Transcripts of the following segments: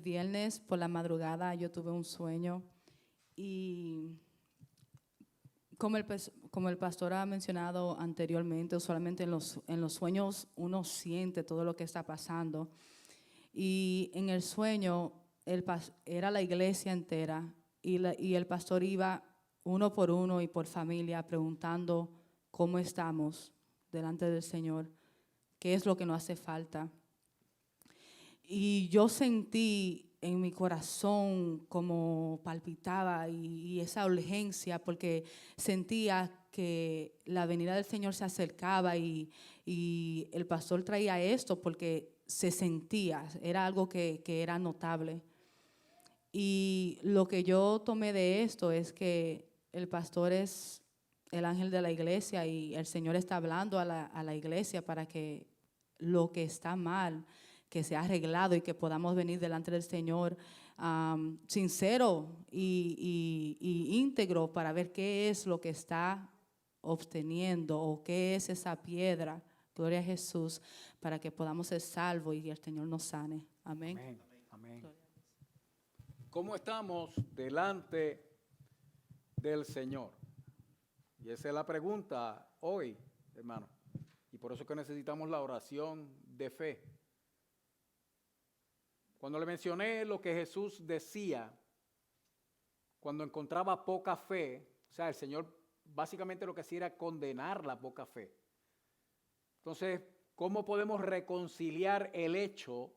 viernes por la madrugada yo tuve un sueño y como el pastor ha mencionado anteriormente, usualmente en los sueños uno siente todo lo que está pasando. Y en el sueño era la iglesia entera y el pastor iba uno por uno y por familia preguntando cómo estamos delante del Señor, qué es lo que nos hace falta. Y yo sentí en mi corazón como palpitaba y esa urgencia, porque sentía que la venida del Señor se acercaba y el pastor traía esto porque se sentía, era algo que era notable. Y lo que yo tomé de esto es que el pastor es el ángel de la iglesia y el Señor está hablando a la iglesia para que lo que está mal, que sea arreglado y que podamos venir delante del Señor sincero y íntegro para ver qué es lo que está obteniendo o qué es esa piedra, gloria a Jesús, para que podamos ser salvos y el Señor nos sane. Amén. Amén. Amén. ¿Cómo estamos delante del Señor? Y esa es la pregunta hoy, hermano. Y por eso es que necesitamos la oración de fe. Cuando le mencioné lo que Jesús decía, cuando encontraba poca fe, o sea, el Señor básicamente lo que hacía era condenar la poca fe. Entonces, ¿cómo podemos reconciliar el hecho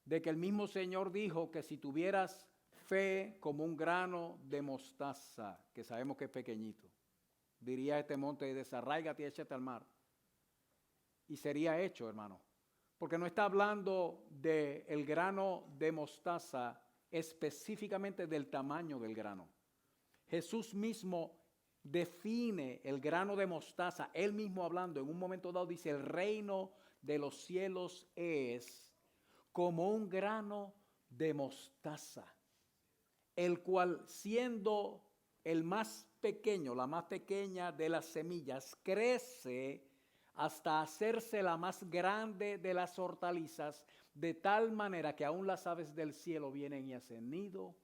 de que el mismo Señor dijo que si tuvieras fe como un grano de mostaza, que sabemos que es pequeñito, diría este monte, desarráigate y échate al mar? Y sería hecho, hermano. Porque no está hablando del grano de mostaza, específicamente del tamaño del grano. Jesús mismo define el grano de mostaza, él mismo hablando, en un momento dado dice, el reino de los cielos es como un grano de mostaza, el cual siendo el más pequeño, la más pequeña de las semillas, crece hasta hacerse la más grande de las hortalizas, de tal manera que aún las aves del cielo vienen y hacen nido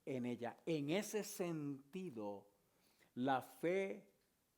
en ella. En ese sentido, la fe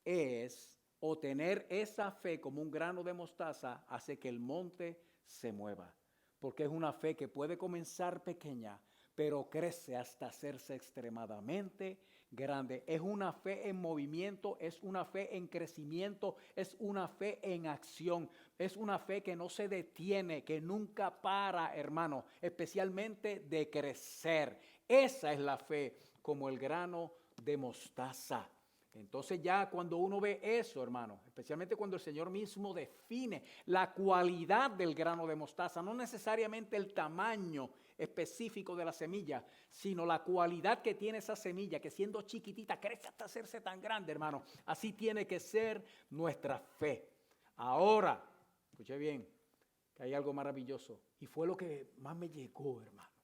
es, o tener esa fe como un grano de mostaza, hace que el monte se mueva. Porque es una fe que puede comenzar pequeña, pero crece hasta hacerse extremadamente grande. Es una fe en movimiento, es una fe en crecimiento, es una fe en acción, es una fe que no se detiene, que nunca para, hermano, especialmente de crecer. Esa es la fe como el grano de mostaza. Entonces ya cuando uno ve eso, hermano, especialmente cuando el Señor mismo define la cualidad del grano de mostaza, no necesariamente el tamaño específico de la semilla, sino la cualidad que tiene esa semilla, que siendo chiquitita crece hasta hacerse tan grande, hermano. Así tiene que ser nuestra fe. Ahora, escuche bien, que hay algo maravilloso, y fue lo que más me llegó, hermano,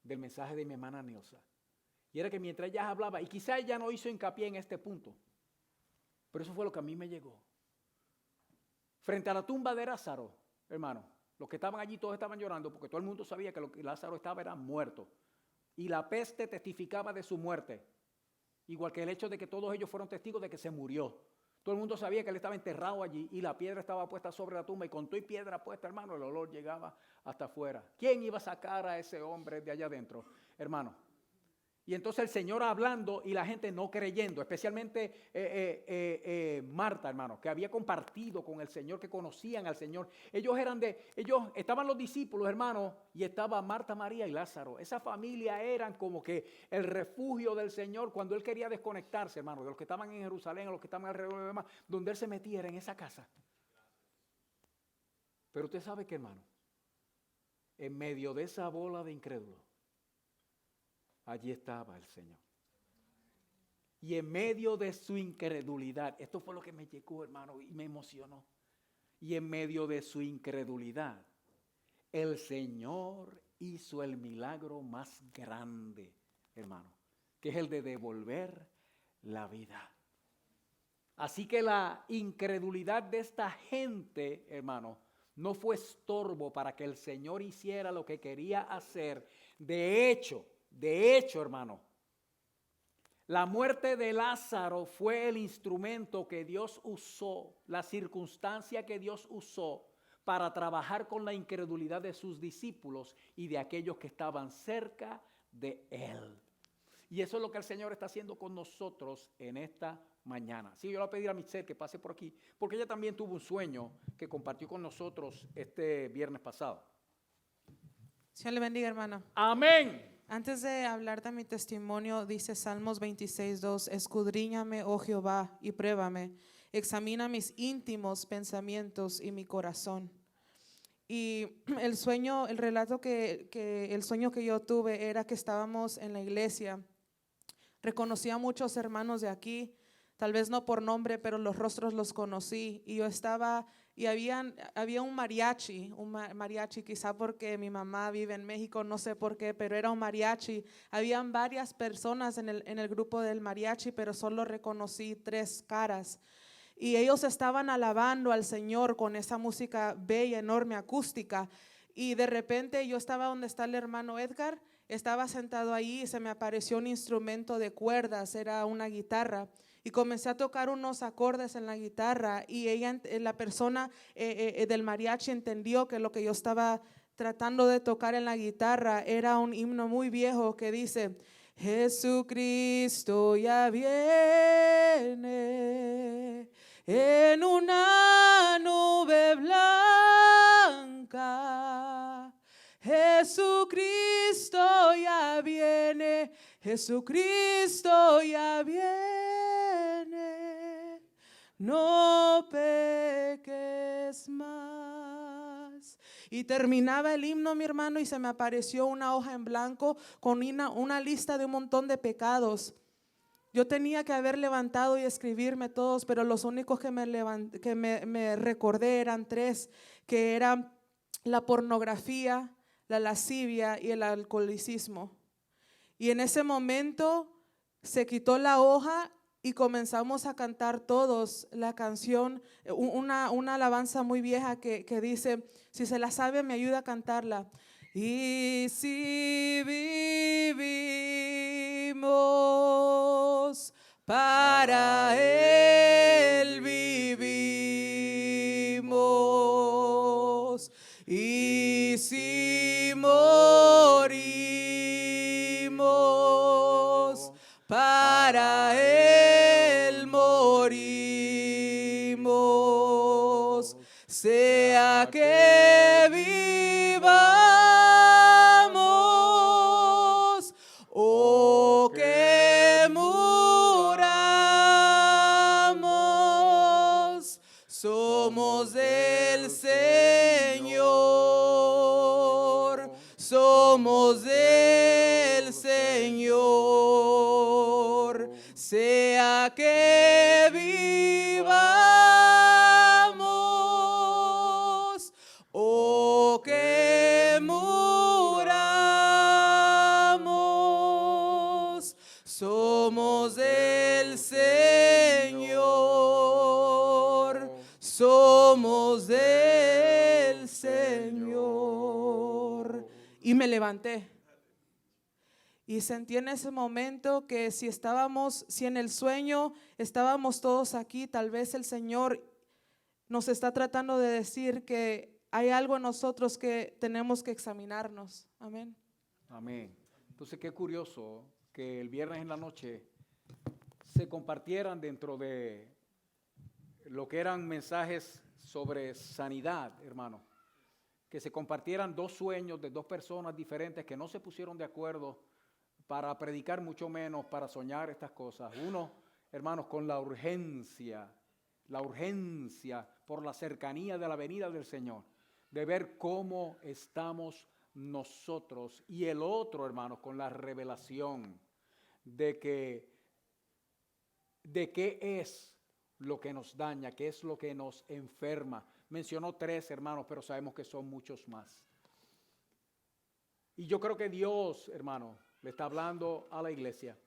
del mensaje de mi hermana Nilsa. Y era que mientras ella hablaba, y quizá ella no hizo hincapié en este punto, pero eso fue lo que a mí me llegó. Frente a la tumba de Lázaro, hermano, los que estaban allí todos estaban llorando porque todo el mundo sabía que lo que Lázaro estaba era muerto. Y la peste testificaba de su muerte, igual que el hecho de que todos ellos fueron testigos de que se murió. Todo el mundo sabía que él estaba enterrado allí y la piedra estaba puesta sobre la tumba, y con toda piedra puesta, hermano, el olor llegaba hasta afuera. ¿Quién iba a sacar a ese hombre de allá adentro, hermano? Y entonces el Señor hablando y la gente no creyendo, especialmente Marta, hermano, que había compartido con el Señor, que conocían al Señor. Ellos estaban los discípulos, hermano, y estaba Marta, María y Lázaro. Esa familia eran como que el refugio del Señor cuando Él quería desconectarse, hermano, de los que estaban en Jerusalén, a los que estaban alrededor de demás, donde Él se metía era en esa casa. Pero usted sabe que, hermano, en medio de esa bola de incrédulos, allí estaba el Señor. Y en medio de su incredulidad, esto fue lo que me llegó, hermano, y me emocionó. Y en medio de su incredulidad, el Señor hizo el milagro más grande, hermano, que es el de devolver la vida. Así que la incredulidad de esta gente, hermano, no fue estorbo para que el Señor hiciera lo que quería hacer. De hecho, hermano, la muerte de Lázaro fue el instrumento que Dios usó, la circunstancia que Dios usó para trabajar con la incredulidad de sus discípulos y de aquellos que estaban cerca de Él. Y eso es lo que el Señor está haciendo con nosotros en esta mañana. Sí, yo le voy a pedir a Michelle que pase por aquí, porque ella también tuvo un sueño que compartió con nosotros este viernes pasado. Señor le bendiga, hermano. Amén. Antes de hablar de mi testimonio, dice Salmos 26:2, escudriñame, oh Jehová, y pruébame, examina mis íntimos pensamientos y mi corazón. Y el sueño que yo tuve era que estábamos en la iglesia. Reconocí a muchos hermanos de aquí, tal vez no por nombre, pero los rostros los conocí. Y yo estaba, y había un mariachi, quizá porque mi mamá vive en México, no sé por qué, pero era un mariachi. Habían varias personas en el grupo del mariachi, pero solo reconocí 3 caras. Y ellos estaban alabando al Señor con esa música bella, enorme, acústica. Y de repente yo estaba donde está el hermano Edgar, estaba sentado ahí y se me apareció un instrumento de cuerdas, era una guitarra. Y comencé a tocar unos acordes en la guitarra y la persona del mariachi entendió que lo que yo estaba tratando de tocar en la guitarra era un himno muy viejo que dice: Jesucristo ya viene en una nube blanca. Jesucristo ya viene, Jesucristo ya viene, no peques más. Y terminaba el himno, mi hermano, y se me apareció una hoja en blanco con una lista de un montón de pecados. Yo tenía que haber levantado y escribirme todos, pero los únicos que me recordé eran 3, que eran la pornografía, la lascivia y el alcoholicismo. Y en ese momento se quitó la hoja y comenzamos a cantar todos la canción, una alabanza muy vieja que dice, si se la sabe me ayuda a cantarla. Y si vivimos, para Él vivimos. Y si morimos, para Él morimos. Sea que vivamos o que muramos, somos del Señor, somos del Señor. Sea que vivamos o que muramos, somos del Señor, somos del Señor. Y me levanté. Y sentí en ese momento que si en el sueño estábamos todos aquí, tal vez el Señor nos está tratando de decir que hay algo en nosotros que tenemos que examinarnos. Amén. Amén. Entonces, qué curioso que el viernes en la noche se compartieran dentro de lo que eran mensajes sobre sanidad, hermano, que se compartieran 2 sueños de 2 personas diferentes que no se pusieron de acuerdo para predicar, mucho menos para soñar estas cosas. Uno, hermanos, con la urgencia por la cercanía de la venida del Señor, de ver cómo estamos nosotros. Y el otro, hermanos, con la revelación de qué es lo que nos daña, qué es lo que nos enferma. Mencionó 3, hermanos, pero sabemos que son muchos más. Y yo creo que Dios, hermano, le está hablando a la iglesia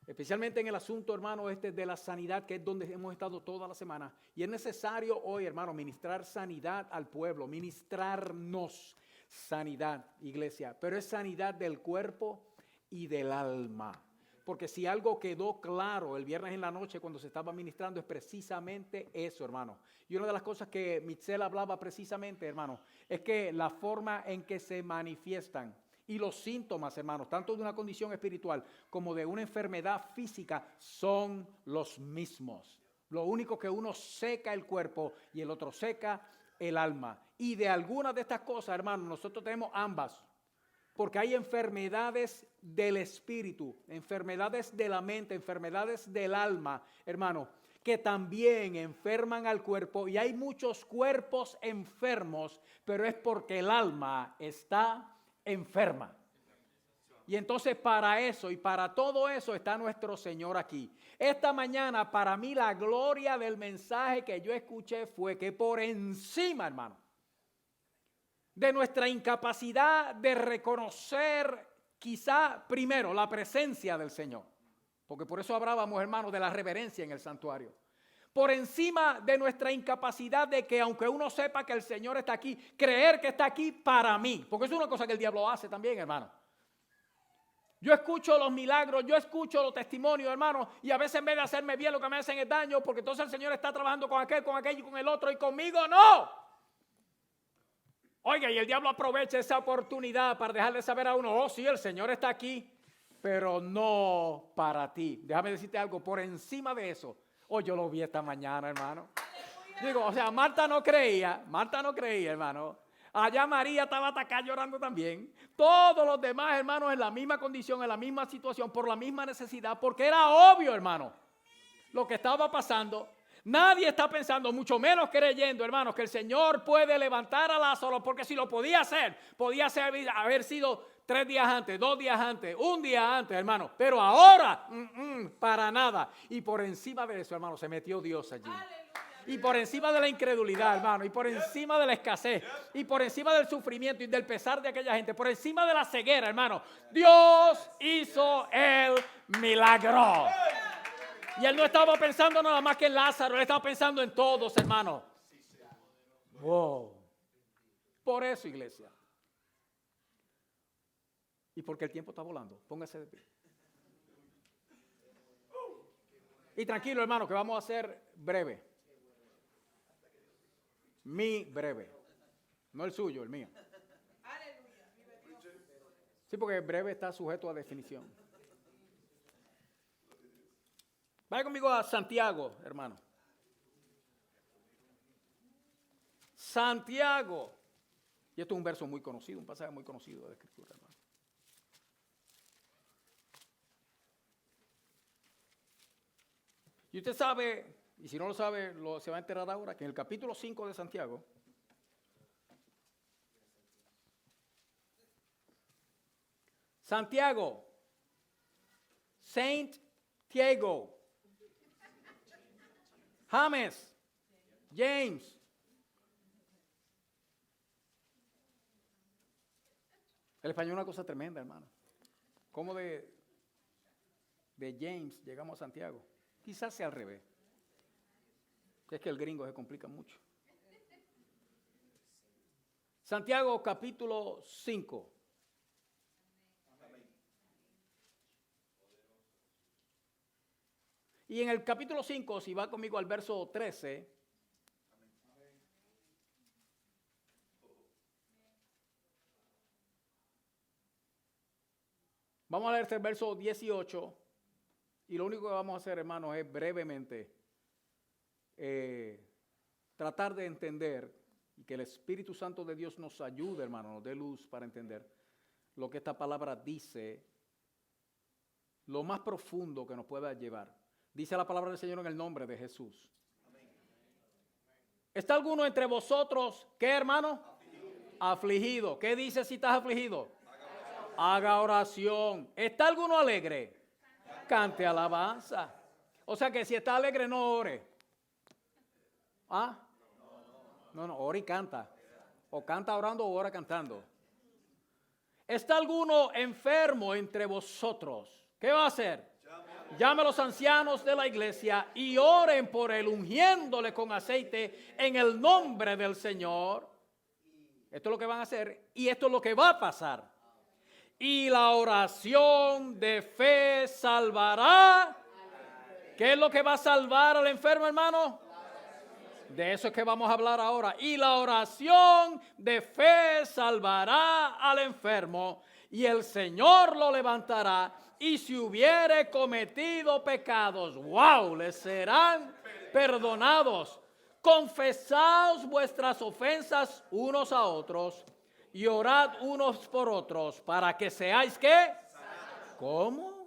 especialmente en el asunto, hermano, de la sanidad, que es donde hemos estado toda la semana. Y es necesario hoy, hermano, ministrar sanidad al pueblo, ministrarnos sanidad, iglesia, pero es sanidad del cuerpo y del alma. Porque si algo quedó claro el viernes en la noche cuando se estaba ministrando es precisamente eso, hermano. Y una de las cosas que Mitzel hablaba precisamente, hermano, es que la forma en que se manifiestan y los síntomas, hermanos, tanto de una condición espiritual como de una enfermedad física, son los mismos. Lo único que uno seca el cuerpo y el otro seca el alma. Y de algunas de estas cosas, hermanos, nosotros tenemos ambas. Porque hay enfermedades del espíritu, enfermedades de la mente, enfermedades del alma, hermano, que también enferman al cuerpo. Y hay muchos cuerpos enfermos, pero es porque el alma está enferma. Y entonces para eso y para todo eso está nuestro Señor aquí. Esta mañana para mí la gloria del mensaje que yo escuché fue que por encima, hermano, de nuestra incapacidad de reconocer quizá primero la presencia del Señor, porque por eso hablábamos, hermanos, de la reverencia en el santuario. Por encima de nuestra incapacidad de que aunque uno sepa que el Señor está aquí, creer que está aquí para mí, porque es una cosa que el diablo hace también, hermano. Yo escucho los milagros, yo escucho los testimonios, hermano, y a veces en vez de hacerme bien lo que me hacen es daño, porque entonces el Señor está trabajando con aquel, con aquello y con el otro, y conmigo no. Oiga, y el diablo aprovecha esa oportunidad para dejarle saber a uno, oh sí, el Señor está aquí, pero no para ti. Déjame decirte algo, por encima de eso, yo lo vi esta mañana, hermano. Digo, o sea, Marta no creía, hermano. Allá María estaba acá llorando también. Todos los demás hermanos en la misma condición, en la misma situación, por la misma necesidad, porque era obvio, hermano, lo que estaba pasando. Nadie está pensando, mucho menos creyendo, hermanos, que el Señor puede levantar a Lázaro, porque si lo podía hacer, haber sido 3 días antes, 2 días antes, 1 día antes, hermano. Pero ahora, para nada. Y por encima de eso, hermano, se metió Dios allí. Y por encima de la incredulidad, hermano, y por encima de la escasez, y por encima del sufrimiento y del pesar de aquella gente, por encima de la ceguera, hermano, Dios hizo el milagro. Y él no estaba pensando nada más que en Lázaro, él estaba pensando en todos, hermano. Wow. Por eso, iglesia. Y porque el tiempo está volando, póngase de pie. Y tranquilo, hermano, que vamos a hacer breve. Mi breve. No el suyo, el mío. Sí, porque breve está sujeto a definición. Vaya conmigo a Santiago, hermano. Santiago. Y esto es un verso muy conocido, un pasaje muy conocido de la Escritura, hermano. Y usted sabe, y si no lo sabe, se va a enterar ahora, que en el capítulo 5 de Santiago, Santiago, Saint Diego, James, James. El español es una cosa tremenda, hermano. ¿Cómo de James llegamos a Santiago? Quizás sea al revés. Es que el gringo se complica mucho. Santiago capítulo 5. Y en el capítulo 5, si va conmigo al verso 13, vamos a leer el verso 18, y lo único que vamos a hacer, hermanos, es brevemente tratar de entender, y que el Espíritu Santo de Dios nos ayude, hermanos, nos dé luz para entender lo que esta palabra dice, lo más profundo que nos pueda llevar. Dice la palabra del Señor en el nombre de Jesús. Amén. ¿Está alguno entre vosotros, qué, hermano? Afligido. ¿Qué dice si estás afligido? Haga oración. ¿Está alguno alegre? Cante alabanza. O sea que si está alegre no ore. ¿Ah? No, ora y canta. O canta orando o ora cantando. ¿Está alguno enfermo entre vosotros? ¿Qué va a hacer? llame a los ancianos de la iglesia y oren por él, ungiéndole con aceite en el nombre del Señor. Esto es lo que van a hacer y esto es lo que va a pasar. Y la oración de fe salvará. ¿Qué es lo que va a salvar al enfermo, hermano? De eso es que vamos a hablar ahora. Y la oración de fe salvará al enfermo y el Señor lo levantará. Y si hubiere cometido pecados, wow, les serán perdonados. Confesaos vuestras ofensas unos a otros y orad unos por otros para que seáis ¿qué? ¿Cómo?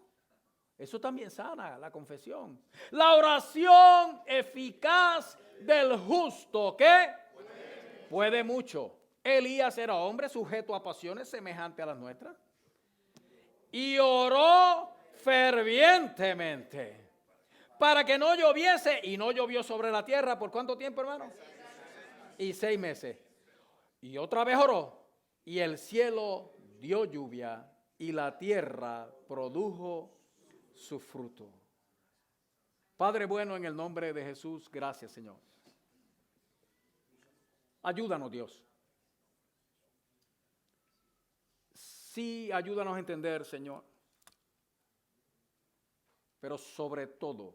Eso también sana la confesión. La oración eficaz del justo, ¿qué? Puede mucho. Elías era hombre sujeto a pasiones semejantes a las nuestras. Y oró fervientemente para que no lloviese. Y no llovió sobre la tierra. ¿Por cuánto tiempo, hermano? Y 6 meses. Y otra vez oró. Y el cielo dio lluvia. Y la tierra produjo su fruto. Padre bueno, en el nombre de Jesús, gracias, Señor. Ayúdanos, Dios. Sí, ayúdanos a entender, Señor. Pero sobre todo,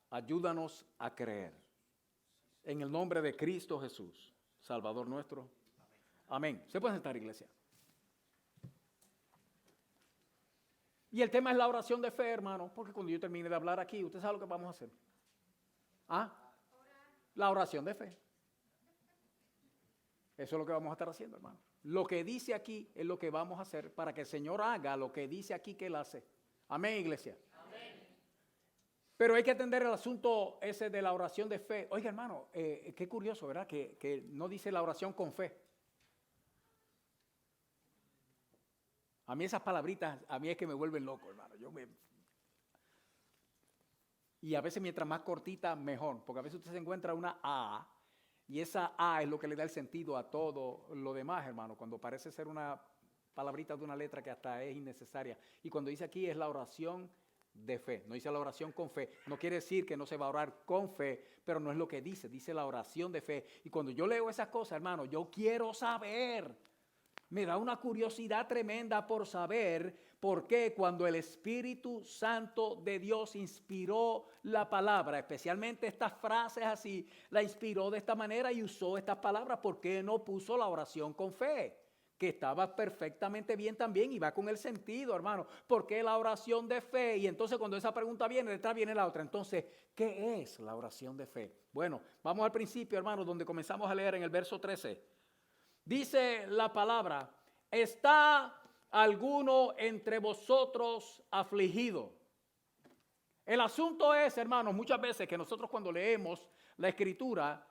ayúdanos a creer. En el nombre de Cristo Jesús, Salvador nuestro. Amén. ¿Se pueden sentar, iglesia? Y el tema es la oración de fe, hermano, porque cuando yo termine de hablar aquí, usted sabe lo que vamos a hacer. ¿Ah? La oración de fe. Eso es lo que vamos a estar haciendo, hermano. Lo que dice aquí es lo que vamos a hacer para que el Señor haga lo que dice aquí que Él hace. Amén, iglesia. Amén. Pero hay que atender el asunto ese de la oración de fe. Oiga, hermano, qué curioso, ¿verdad? Que no dice la oración con fe. A mí esas palabritas, a mí es que me vuelven loco, hermano. Y a veces mientras más cortita, mejor. Porque a veces usted se encuentra una A, y esa A es lo que le da el sentido a todo lo demás, hermano. Cuando parece ser una palabrita de una letra que hasta es innecesaria. Y cuando dice aquí es la oración de fe. No dice la oración con fe. No quiere decir que no se va a orar con fe, pero no es lo que dice. Dice la oración de fe. Y cuando yo leo esas cosas, hermano, yo quiero saber. Me da una curiosidad tremenda por saber por qué cuando el Espíritu Santo de Dios inspiró la palabra, especialmente estas frases así, la inspiró de esta manera y usó estas palabras, ¿por qué no puso la oración con fe? Que estaba perfectamente bien también y va con el sentido, hermano. ¿Por qué la oración de fe? Y entonces cuando esa pregunta viene, detrás viene la otra. Entonces, ¿qué es la oración de fe? Bueno, vamos al principio, hermano, donde comenzamos a leer en el verso 13. Dice la palabra, ¿está alguno entre vosotros afligido? El asunto es, hermanos, muchas veces que nosotros cuando leemos la Escritura,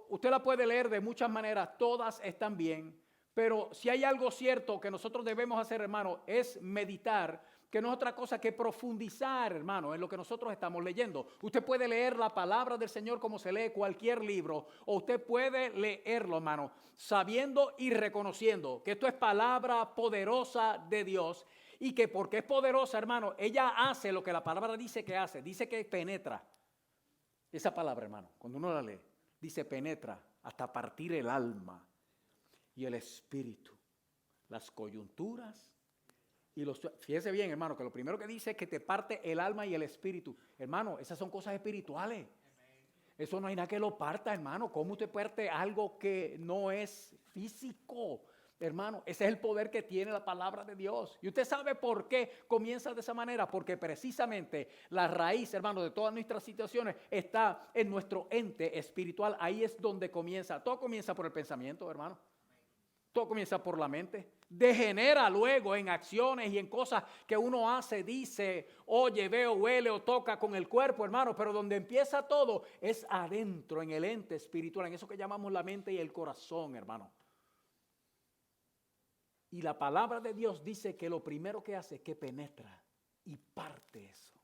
usted la puede leer de muchas maneras, todas están bien, pero si hay algo cierto que nosotros debemos hacer, hermano, es meditar, que no es otra cosa que profundizar, hermano, en lo que nosotros estamos leyendo. Usted puede leer la palabra del Señor como se lee cualquier libro, o usted puede leerlo, hermano, sabiendo y reconociendo que esto es palabra poderosa de Dios y que porque es poderosa, hermano, ella hace lo que la palabra dice que hace, dice que penetra. Esa palabra, hermano, cuando uno la lee, dice penetra hasta partir el alma y el espíritu, las coyunturas. Fíjese bien, hermano, que lo primero que dice es que te parte el alma y el espíritu. Hermano, esas son cosas espirituales. Eso no hay nada que lo parta, hermano. ¿Cómo usted parte algo que no es físico? Hermano, ese es el poder que tiene la palabra de Dios. Y usted sabe por qué comienza de esa manera. Porque precisamente la raíz, hermano, de todas nuestras situaciones está en nuestro ente espiritual. Ahí es donde comienza. Todo comienza por el pensamiento, hermano. Todo comienza por la mente. Degenera luego en acciones y en cosas que uno hace, dice, oye, veo, huele o toca con el cuerpo, hermano. Pero donde empieza todo es adentro, en el ente espiritual, en eso que llamamos la mente y el corazón, hermano. Y la palabra de Dios dice que lo primero que hace es que penetra y parte eso.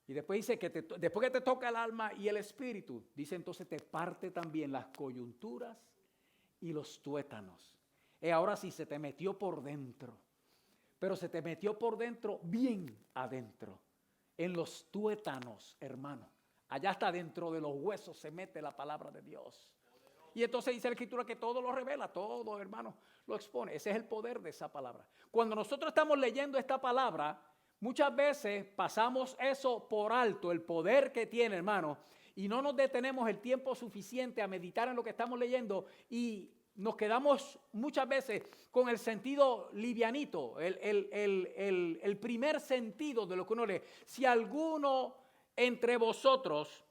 Y después dice que después que te toca el alma y el espíritu, dice entonces te parte también las coyunturas y los tuétanos. Ahora sí se te metió por dentro, pero se te metió por dentro bien adentro. en los tuétanos, hermano. Allá hasta dentro de los huesos se mete la palabra de Dios. Y entonces dice la Escritura que todo lo revela, todo, hermano, lo expone. Ese es el poder de esa palabra. Cuando nosotros estamos leyendo esta palabra, muchas veces pasamos eso por alto, el poder que tiene, hermano, y no nos detenemos el tiempo suficiente a meditar en lo que estamos leyendo y nos quedamos muchas veces con el sentido livianito, el primer sentido de lo que uno lee. Si alguno entre vosotros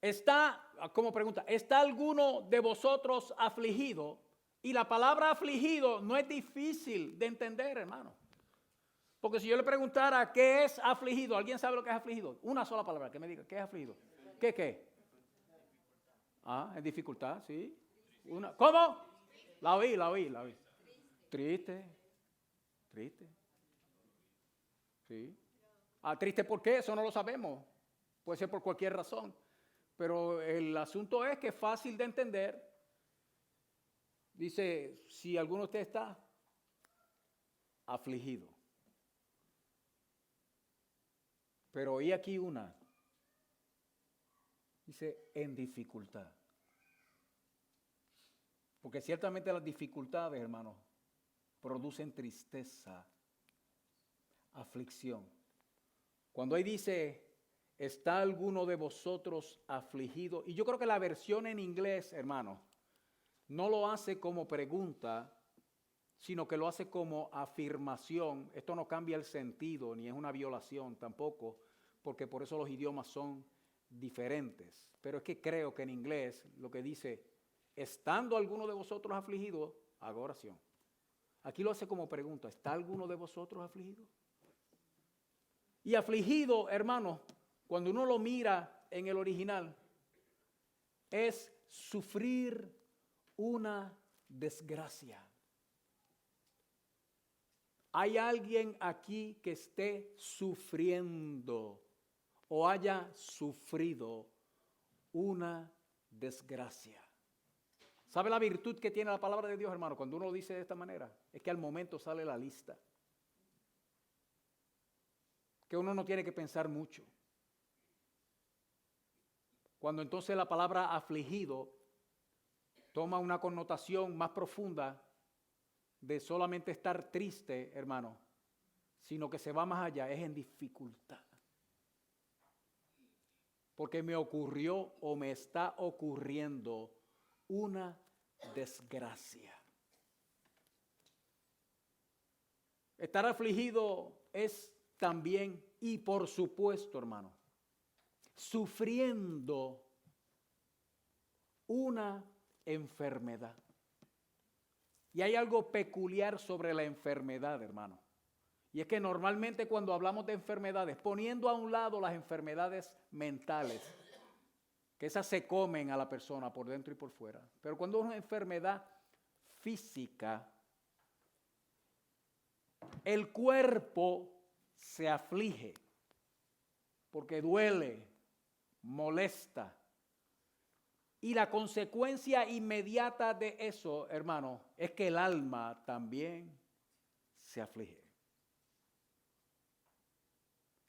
está, como pregunta, ¿está alguno de vosotros afligido? Y la palabra afligido no es difícil de entender, hermano. Porque si yo le preguntara qué es afligido, ¿alguien sabe lo que es afligido? Una sola palabra que me diga, ¿qué es afligido? ¿Qué? Es dificultad, sí. ¿Cómo? La oí. Triste. Sí. Triste, ¿por qué? Eso no lo sabemos. Puede ser por cualquier razón. Pero el asunto es que es fácil de entender. Dice, si alguno de ustedes está afligido. Pero oí aquí una. Dice, en dificultad. Porque ciertamente las dificultades, hermanos, producen tristeza, aflicción. Cuando ahí dice, ¿está alguno de vosotros afligido? Y yo creo que la versión en inglés, hermano, no lo hace como pregunta, sino que lo hace como afirmación. Esto no cambia el sentido, ni es una violación tampoco, porque por eso los idiomas son diferentes. Pero es que creo que en inglés lo que dice, estando alguno de vosotros afligido, haga oración. Aquí lo hace como pregunta, ¿está alguno de vosotros afligido? Y afligido, hermano, cuando uno lo mira en el original, es sufrir una desgracia. ¿Hay alguien aquí que esté sufriendo o haya sufrido una desgracia? ¿Sabe la virtud que tiene la palabra de Dios, hermano? Cuando uno lo dice de esta manera, es que al momento sale la lista. Que uno no tiene que pensar mucho. Cuando entonces la palabra afligido toma una connotación más profunda de solamente estar triste, hermano, sino que se va más allá, es en dificultad. Porque me ocurrió o me está ocurriendo una desgracia. Estar afligido es también, y por supuesto, hermano, sufriendo una enfermedad. Y hay algo peculiar sobre la enfermedad, hermano. Y es que normalmente cuando hablamos de enfermedades, poniendo a un lado las enfermedades mentales, que esas se comen a la persona por dentro y por fuera, pero cuando es una enfermedad física, el cuerpo se aflige porque duele, molesta. Y la consecuencia inmediata de eso, hermano, es que el alma también se aflige.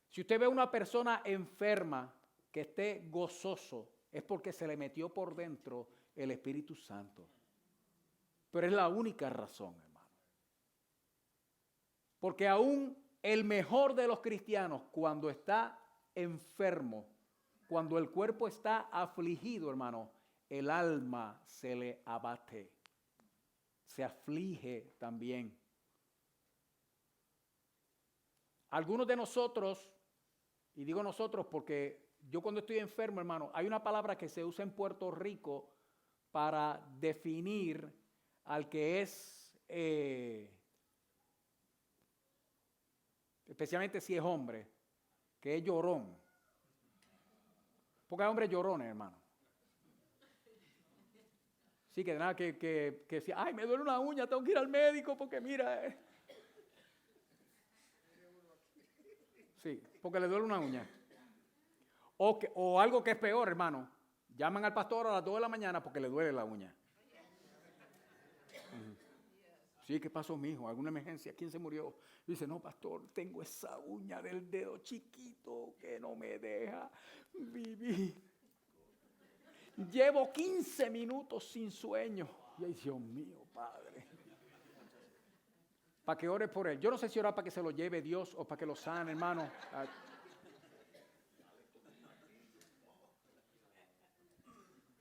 Si usted ve a una persona enferma que esté gozoso, es porque se le metió por dentro el Espíritu Santo. Pero es la única razón, hermano. Porque aún el mejor de los cristianos, cuando está enfermo, cuando el cuerpo está afligido, hermano, el alma se le abate, se aflige también. Algunos de nosotros, y digo nosotros porque yo cuando estoy enfermo, hermano, hay una palabra que se usa en Puerto Rico para definir al que es, especialmente si es hombre, que es llorón. Porque hay hombres llorones, hermano. Sí, que nada, que si, ay, me duele una uña, tengo que ir al médico porque mira. Sí, porque le duele una uña. O algo que es peor, hermano. Llaman al pastor a las 2 de la mañana porque le duele la uña. Sí, ¿qué pasó, mijo? ¿Alguna emergencia? ¿Quién se murió? Y dice, no, pastor, tengo esa uña del dedo chiquito que no me deja vivir. Llevo 15 minutos sin sueño. Y ay, Dios mío, Padre. Para que ore por él. Yo no sé si orar para que se lo lleve Dios o para que lo sane, hermano.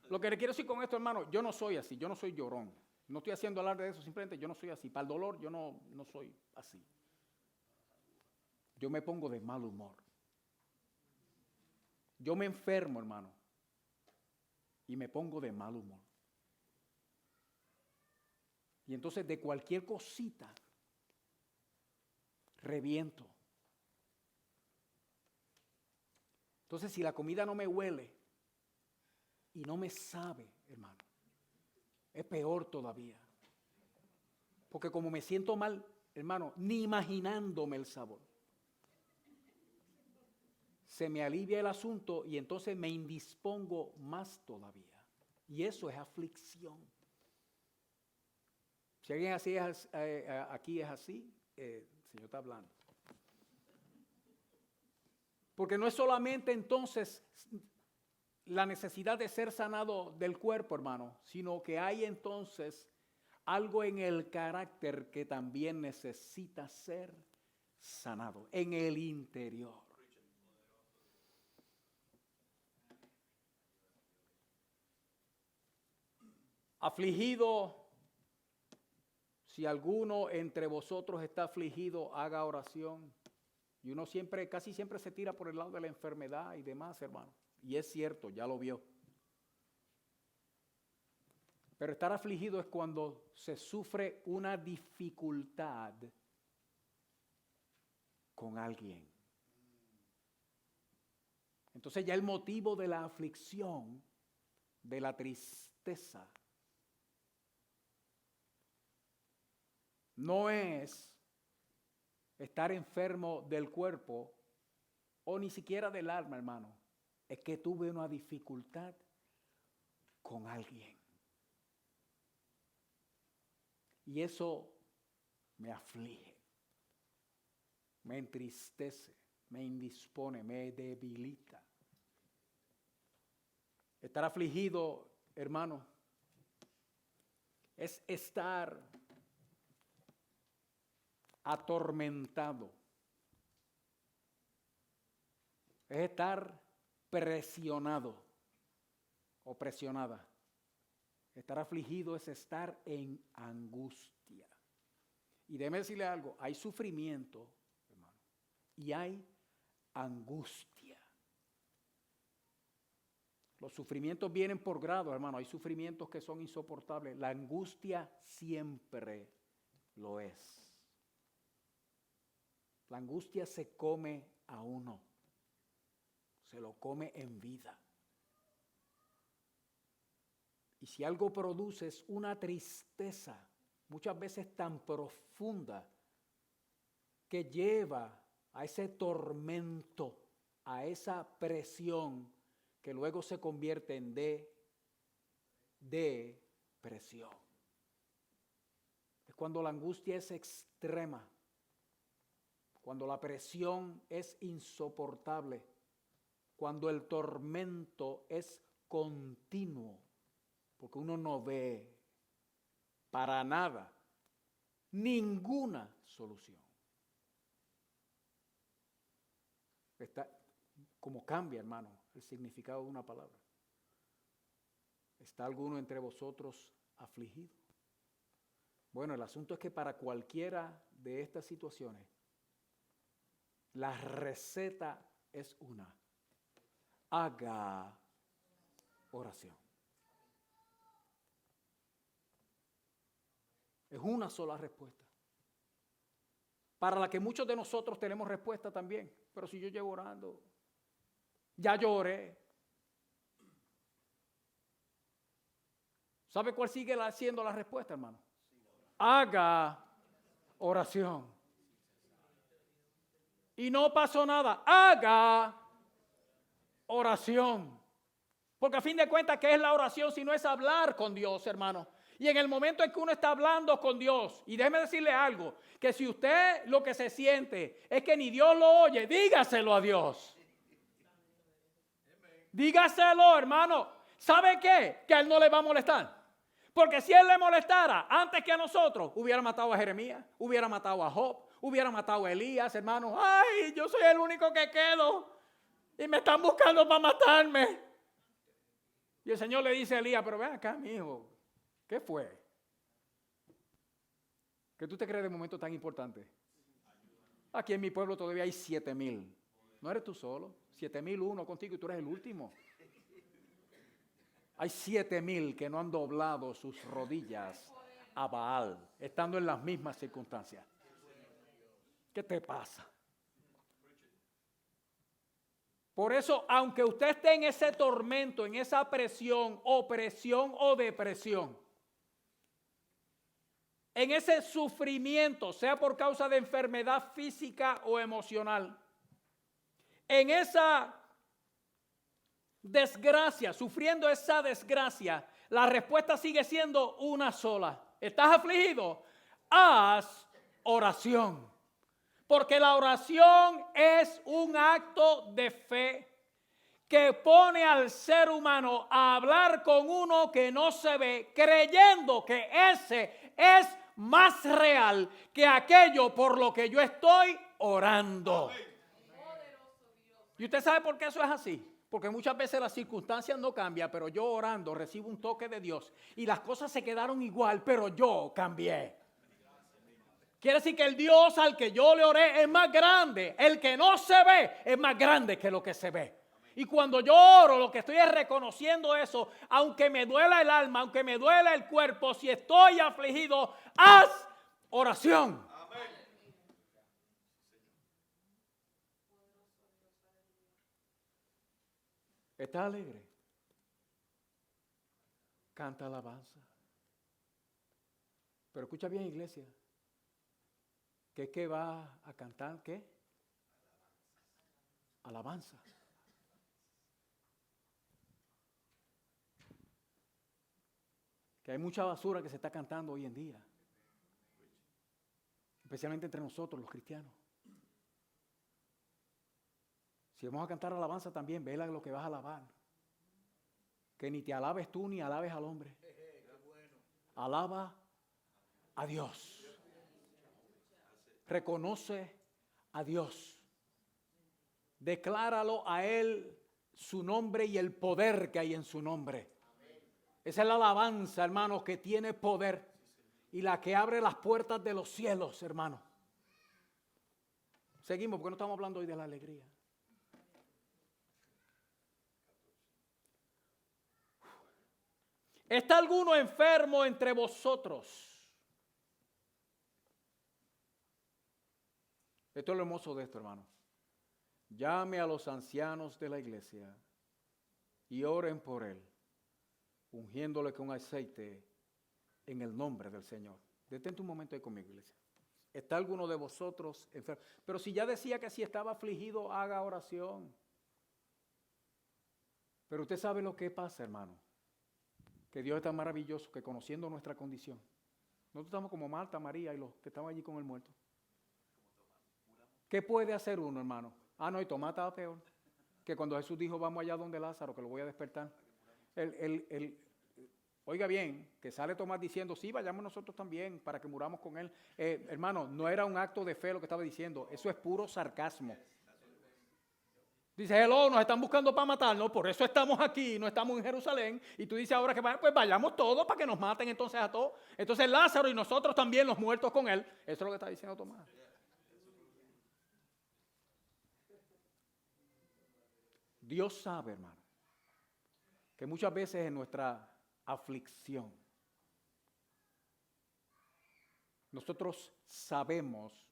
Lo que le quiero decir con esto, hermano, yo no soy así, yo no soy llorón. No estoy haciendo alarde de eso, simplemente yo no soy así. Para el dolor yo no soy así. Yo me pongo de mal humor. Yo me enfermo, hermano, y me pongo de mal humor. Y entonces de cualquier cosita reviento. Entonces si la comida no me huele y no me sabe, hermano, es peor todavía. Porque como me siento mal, hermano, ni imaginándome el sabor, se me alivia el asunto y entonces me indispongo más todavía. Y eso es aflicción. Si alguien así es, aquí es así, el Señor está hablando. Porque no es solamente entonces la necesidad de ser sanado del cuerpo, hermano, sino que hay entonces algo en el carácter que también necesita ser sanado, en el interior. Afligido, si alguno entre vosotros está afligido, haga oración. Y uno siempre, casi siempre se tira por el lado de la enfermedad y demás, hermano. Y es cierto, ya lo vio. Pero estar afligido es cuando se sufre una dificultad con alguien. Entonces ya el motivo de la aflicción, de la tristeza, no es estar enfermo del cuerpo o ni siquiera del alma, hermano. Es que tuve una dificultad con alguien. Y eso me aflige, me entristece, me indispone, me debilita. Estar afligido, hermano, es estar atormentado. Es estar presionado o presionada. Estar afligido es estar en angustia. Y déjeme decirle algo, hay sufrimiento, hermano, y hay angustia. Los sufrimientos vienen por grado, hermano, hay sufrimientos que son insoportables. La angustia siempre lo es. La angustia se come a uno, se lo come en vida. Y si algo produce es una tristeza, muchas veces tan profunda, que lleva a ese tormento, a esa presión, que luego se convierte en depresión. Es cuando la angustia es extrema, cuando la presión es insoportable, cuando el tormento es continuo. Porque uno no ve para nada ninguna solución. Está como cambia, hermano, el significado de una palabra. ¿Está alguno entre vosotros afligido? Bueno, el asunto es que para cualquiera de estas situaciones, la receta es una: haga oración. Es una sola respuesta, para la que muchos de nosotros tenemos respuesta también. Pero si yo llevo orando, ya lloré. ¿Sabe cuál sigue siendo la respuesta, hermano? Haga oración. Y no pasó nada. Haga oración. Porque a fin de cuentas, ¿qué es la oración si no es hablar con Dios, hermano? Y en el momento en que uno está hablando con Dios, y déjeme decirle algo, que si usted lo que se siente es que ni Dios lo oye, dígaselo a Dios. Dígaselo, hermano. ¿Sabe qué? Que a él no le va a molestar. Porque si él le molestara antes que a nosotros, hubiera matado a Jeremías, hubiera matado a Job, hubiera matado a Elías, hermano. Ay, yo soy el único que quedo y me están buscando para matarme. Y el Señor le dice a Elías, pero ven acá, mi hijo, ¿qué fue? ¿Qué tú te crees de momento tan importante? Aquí en mi pueblo todavía hay 7,000. No eres tú solo, 7,001 contigo y tú eres el último. Hay 7,000 que no han doblado sus rodillas a Baal, estando en las mismas circunstancias. ¿Qué te pasa? Por eso, aunque usted esté en ese tormento, en esa presión, opresión o depresión, en ese sufrimiento, sea por causa de enfermedad física o emocional, en esa desgracia, sufriendo esa desgracia, la respuesta sigue siendo una sola. ¿Estás afligido? Haz oración. Porque la oración es un acto de fe que pone al ser humano a hablar con uno que no se ve, creyendo que ese es más real que aquello por lo que yo estoy orando. ¿Y usted sabe por qué eso es así? Porque muchas veces las circunstancias no cambian, pero yo orando recibo un toque de Dios y las cosas se quedaron igual, pero yo cambié. Quiere decir que el Dios al que yo le oré es más grande. El que no se ve es más grande que lo que se ve. Y cuando yo oro, lo que estoy es reconociendo eso, aunque me duela el alma, aunque me duela el cuerpo, si estoy afligido, haz oración. ¿Estás alegre? Canta alabanza. Pero escucha bien, iglesia. ¿Qué va a cantar? ¿Qué? Alabanza. Que hay mucha basura que se está cantando hoy en día. Especialmente entre nosotros, los cristianos. Si vamos a cantar alabanza también, vela lo que vas a alabar. Que ni te alabes tú ni alabes al hombre. Alaba a Dios. Reconoce a Dios. Decláralo a Él su nombre y el poder que hay en su nombre. Esa es la alabanza, hermanos, que tiene poder y la que abre las puertas de los cielos, hermanos. Seguimos porque no estamos hablando hoy de la alegría. ¿Está alguno enfermo entre vosotros? Esto es lo hermoso de esto, hermano. Llame a los ancianos de la iglesia y oren por él, ungiéndole con aceite en el nombre del Señor. Detente un momento ahí conmigo, iglesia. ¿Está alguno de vosotros enfermo? Pero si ya decía que si estaba afligido, haga oración. Pero usted sabe lo que pasa, hermano. Que Dios es tan maravilloso que conociendo nuestra condición, nosotros estamos como Marta, María y los que estaban allí con el muerto. ¿Qué puede hacer uno, hermano? No, y Tomás estaba peor. Que cuando Jesús dijo, vamos allá donde Lázaro, que lo voy a despertar. Oiga bien, que sale Tomás diciendo, sí, vayamos nosotros también para que muramos con él. Hermano, no era un acto de fe lo que estaba diciendo. Eso es puro sarcasmo. Dice, hello, nos están buscando para matarnos, por eso estamos aquí, no estamos en Jerusalén. Y tú dices ahora que pues vayamos todos para que nos maten entonces a todos. Entonces Lázaro y nosotros también, los muertos con él. Eso es lo que está diciendo Tomás. Dios sabe, hermano, que muchas veces en nuestra aflicción, nosotros sabemos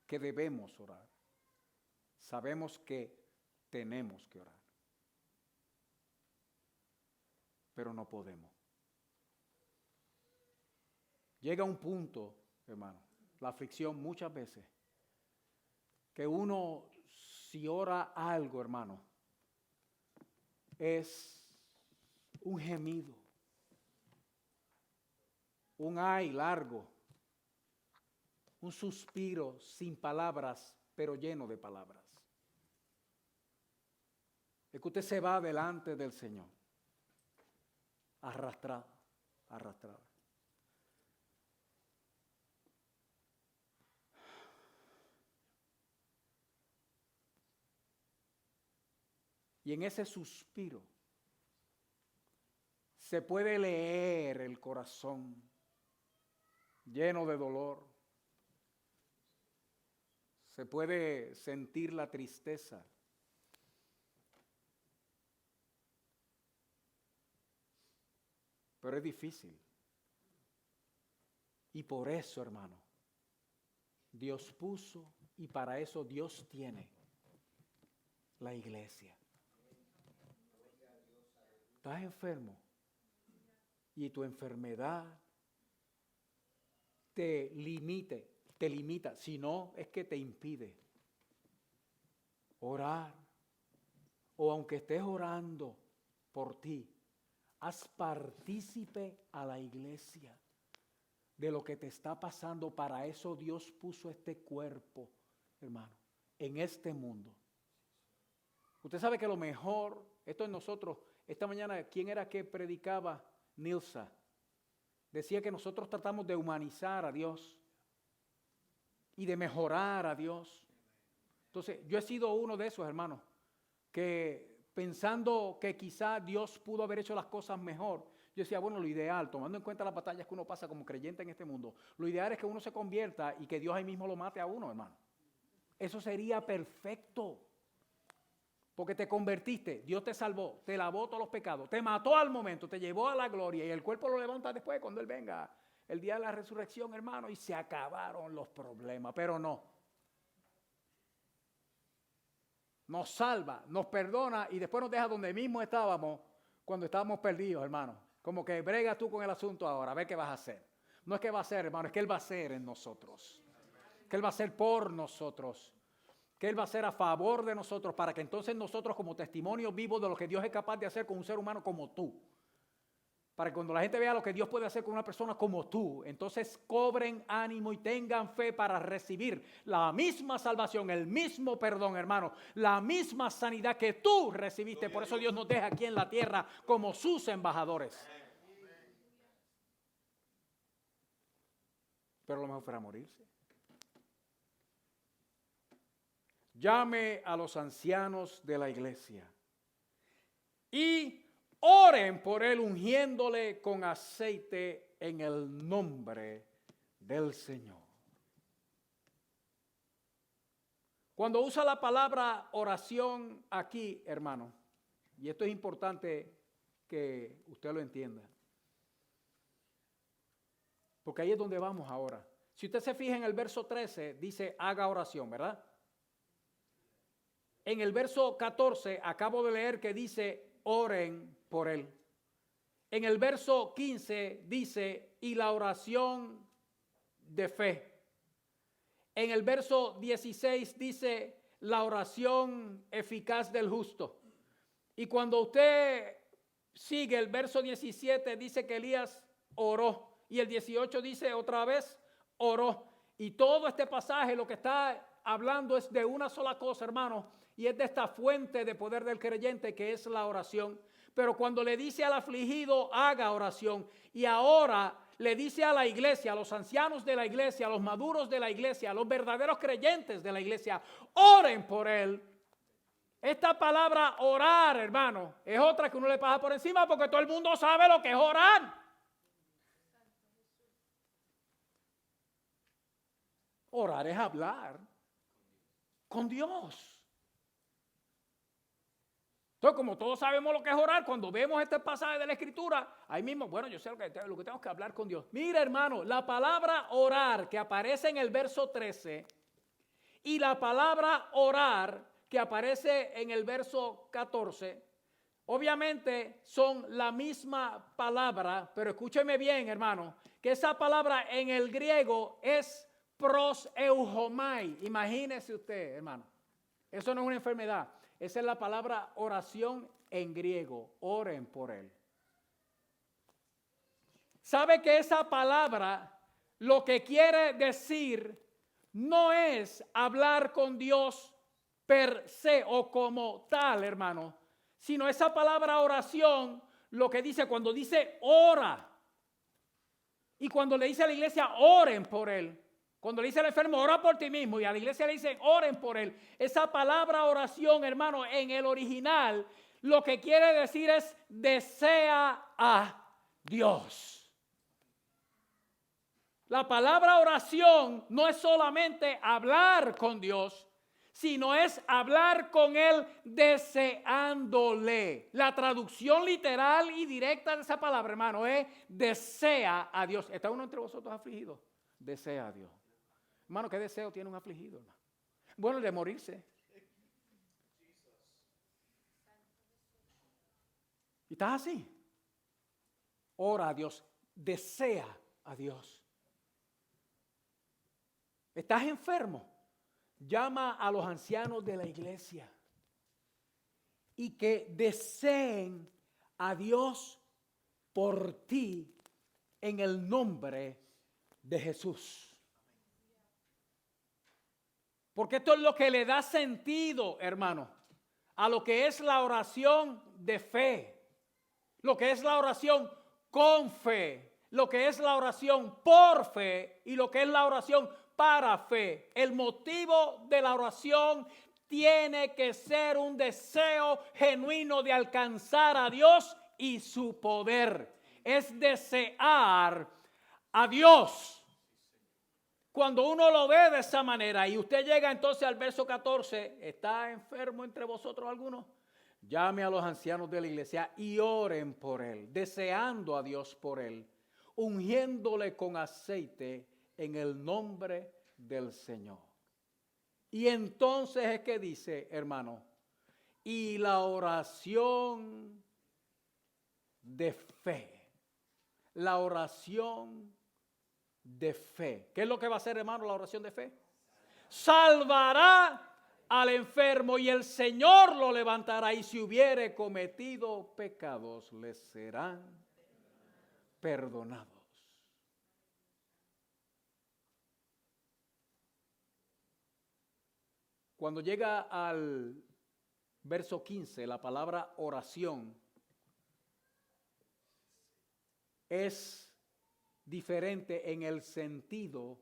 que debemos orar. Sabemos que tenemos que orar. Pero no podemos. Llega un punto, hermano, la aflicción muchas veces, que uno, si ora algo, hermano, es un gemido. un ay largo, un suspiro sin palabras, pero lleno de palabras. Es que usted se va delante del Señor, arrastrado, arrastrado. Y en ese suspiro se puede leer el corazón lleno de dolor. Se puede sentir la tristeza. Pero es difícil. Y por eso, hermano, Dios puso y para eso Dios tiene la iglesia. Estás enfermo y tu enfermedad te limita, si no es que te impide orar. O aunque estés orando por ti, haz partícipe a la iglesia de lo que te está pasando. Para eso Dios puso este cuerpo, hermano, en este mundo. Usted sabe que lo mejor, esto es nosotros. Esta mañana, ¿quién era que predicaba? Nilsa. Decía que nosotros tratamos de humanizar a Dios y de mejorar a Dios. Entonces, yo he sido uno de esos, hermanos, que pensando que quizá Dios pudo haber hecho las cosas mejor, yo decía, bueno, lo ideal, tomando en cuenta las batallas que uno pasa como creyente en este mundo, lo ideal es que uno se convierta y que Dios ahí mismo lo mate a uno, hermano. Eso sería perfecto. Porque te convertiste, Dios te salvó, te lavó todos los pecados, te mató al momento, te llevó a la gloria y el cuerpo lo levanta después cuando Él venga, el día de la resurrección, hermano, y se acabaron los problemas. Pero no. Nos salva, nos perdona y después nos deja donde mismo estábamos cuando estábamos perdidos, hermano. Como que brega tú con el asunto ahora, a ver qué vas a hacer. No es que va a hacer, hermano, es que Él va a hacer en nosotros. Que Él va a hacer por nosotros. Que Él va a hacer a favor de nosotros para que entonces nosotros como testimonio vivo de lo que Dios es capaz de hacer con un ser humano como tú. Para que cuando la gente vea lo que Dios puede hacer con una persona como tú, entonces cobren ánimo y tengan fe para recibir la misma salvación, el mismo perdón, hermano, la misma sanidad que tú recibiste. Por eso Dios nos deja aquí en la tierra como sus embajadores. Pero lo mejor fuera morirse. Llame a los ancianos de la iglesia y oren por él ungiéndole con aceite en el nombre del Señor. Cuando usa la palabra oración aquí, hermano, y esto es importante que usted lo entienda, porque ahí es donde vamos ahora. Si usted se fija en el verso 13, dice haga oración, ¿verdad? En el verso 14 acabo de leer que dice oren por él. En el verso 15 dice y la oración de fe. En el verso 16 dice la oración eficaz del justo. Y cuando usted sigue el verso 17 dice que Elías oró. Y el 18 dice otra vez oró. Y todo este pasaje lo que está hablando es de una sola cosa, hermano. Y es de esta fuente de poder del creyente que es la oración. Pero cuando le dice al afligido, haga oración. Y ahora le dice a la iglesia, a los ancianos de la iglesia, a los maduros de la iglesia, a los verdaderos creyentes de la iglesia, oren por él. Esta palabra orar, hermano, es otra que uno le pasa por encima porque todo el mundo sabe lo que es orar. Orar es hablar con Dios. Entonces, como todos sabemos lo que es orar, cuando vemos este pasaje de la Escritura, ahí mismo, bueno, yo sé lo que tengo que hablar con Dios. Mira, hermano, la palabra orar que aparece en el verso 13 y la palabra orar que aparece en el verso 14, obviamente son la misma palabra, pero escúcheme bien, hermano, que esa palabra en el griego es proseuchomai. Imagínese usted, hermano, eso no es una enfermedad. Esa es la palabra oración en griego. Oren por él. sabe que esa palabra lo que quiere decir no es hablar con Dios per se o como tal, hermano, sino esa palabra oración, lo que dice cuando dice ora, y cuando le dice a la iglesia oren por él, cuando le dice al enfermo ora por ti mismo, y a la iglesia le dicen oren por él, esa palabra oración, hermano, en el original lo que quiere decir es desea a Dios. La palabra oración no es solamente hablar con Dios, sino es hablar con Él deseándole. La traducción literal y directa de esa palabra, hermano, es desea a Dios. ¿Está uno entre vosotros afligido? Desea a Dios. Hermano, ¿qué deseo tiene un afligido, hermano? Bueno, el de morirse. ¿Y estás así? Ora a Dios, desea a Dios. ¿Estás enfermo? Llama a los ancianos de la iglesia y que deseen a Dios por ti en el nombre de Jesús. Porque esto es lo que le da sentido, hermano, a lo que es la oración de fe, lo que es la oración con fe, lo que es la oración por fe y lo que es la oración para fe. El motivo de la oración tiene que ser un deseo genuino de alcanzar a Dios y su poder. Es desear a Dios. Cuando uno lo ve de esa manera y usted llega entonces al verso 14, ¿está enfermo entre vosotros alguno? Llame a los ancianos de la iglesia y oren por él, deseando a Dios por él, ungiéndole con aceite en el nombre del Señor. Y entonces es que dice, hermano, y la oración de fe. La oración de fe. ¿Qué es lo que va a hacer, hermano, la oración de fe? Salvará al enfermo y el Señor lo levantará, y si hubiere cometido pecados, les serán perdonados. Cuando llega al verso 15, la palabra oración es diferente en el sentido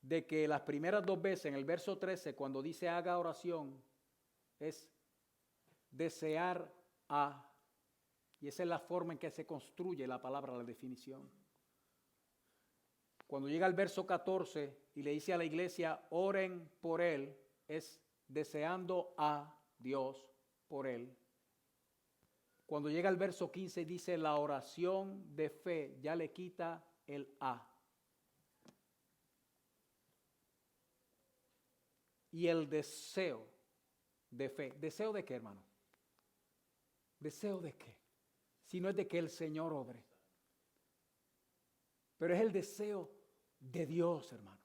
de que las primeras dos veces, en el verso 13, cuando dice haga oración, es desear a, y esa es la forma en que se construye la palabra, la definición. Cuando llega al verso 14 y le dice a la iglesia, oren por él, es deseando a Dios por él. Cuando llega al verso 15 dice la oración de fe, ya le quita el a. Y el deseo de fe. ¿Deseo de qué, hermano? ¿Deseo de qué? Si no es de que el Señor obre. Pero es el deseo de Dios, hermano.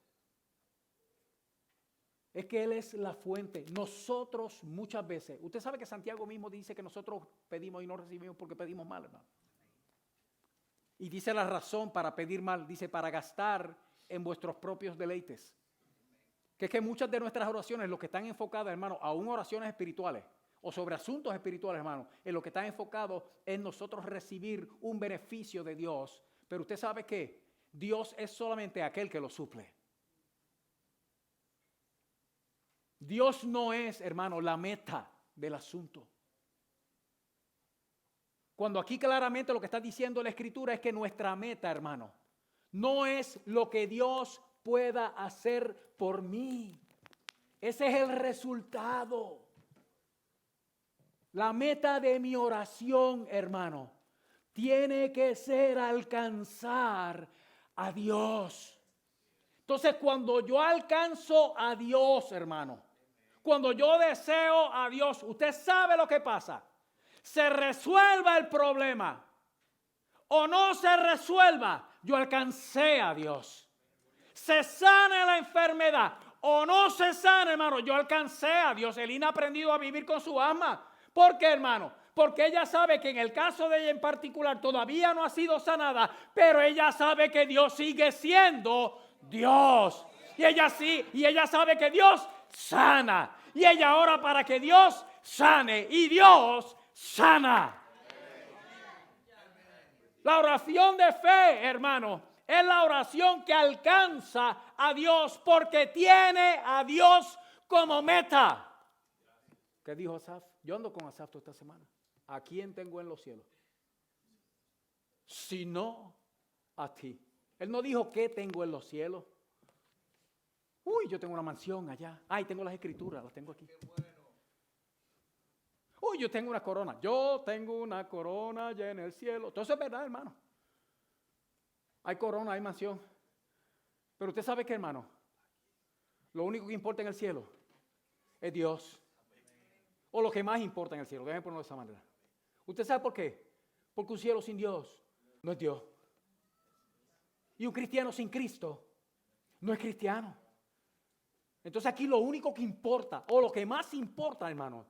Es que Él es la fuente. Nosotros muchas veces, usted sabe que Santiago mismo dice que nosotros pedimos y no recibimos porque pedimos mal, hermano. Y dice la razón para pedir mal, dice para gastar en vuestros propios deleites. Que es que muchas de nuestras oraciones, lo que están enfocadas, hermano, aún oraciones espirituales o sobre asuntos espirituales, hermano, en lo que está enfocado es nosotros recibir un beneficio de Dios. Pero usted sabe que Dios es solamente aquel que lo suple. Dios no es, hermano, la meta del asunto. Cuando aquí claramente lo que está diciendo la Escritura es que nuestra meta, hermano, no es lo que Dios pueda hacer por mí. Ese es el resultado. La meta de mi oración, hermano, tiene que ser alcanzar a Dios. Entonces, cuando yo alcanzo a Dios, hermano, cuando yo deseo a Dios, usted sabe lo que pasa. Se resuelva el problema o no se resuelva, yo alcancé a Dios. Se sane la enfermedad o no se sane, hermano, yo alcancé a Dios. Elina ha aprendido a vivir con su alma. ¿Por qué, hermano? porque ella sabe que en el caso de ella en particular todavía no ha sido sanada, pero ella sabe que Dios sigue siendo Dios. Y ella sabe que Dios sana. Y ella ora para que Dios sane. Y Dios sana. La oración de fe, hermano, es la oración que alcanza a Dios porque tiene a Dios como meta. ¿Qué dijo Asaf? Yo ando con Asaf toda esta semana. ¿A quién tengo en los cielos? Sino a ti. Él no dijo qué tengo en los cielos. Uy, yo tengo una mansión allá. Ay, tengo las escrituras, las tengo aquí. Uy, yo tengo una corona. Yo tengo una corona allá en el cielo. Todo eso es verdad, hermano. Hay corona, hay mansión. Pero usted sabe qué, hermano. Lo único que importa en el cielo es Dios. O lo que más importa en el cielo. Déjenme ponerlo de esa manera. ¿Usted sabe por qué? Porque un cielo sin Dios no es Dios. Y un cristiano sin Cristo no es cristiano. Entonces aquí lo único que importa, o lo que más importa, hermano,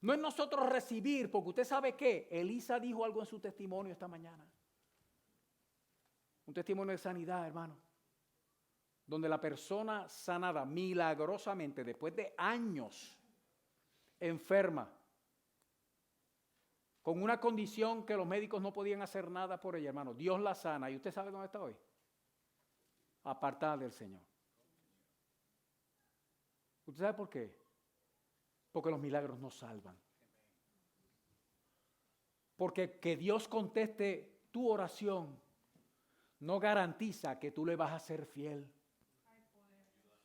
no es nosotros recibir, porque usted sabe que Elisa dijo algo en su testimonio esta mañana. Un testimonio de sanidad, hermano. Donde la persona sanada milagrosamente, después de años, enferma, con una condición que los médicos no podían hacer nada por ella, hermano. Dios la sana. ¿Y usted sabe dónde está hoy? Apartada del Señor. ¿Usted sabe por qué? Porque los milagros no salvan. Porque que Dios conteste tu oración no garantiza que tú le vas a ser fiel.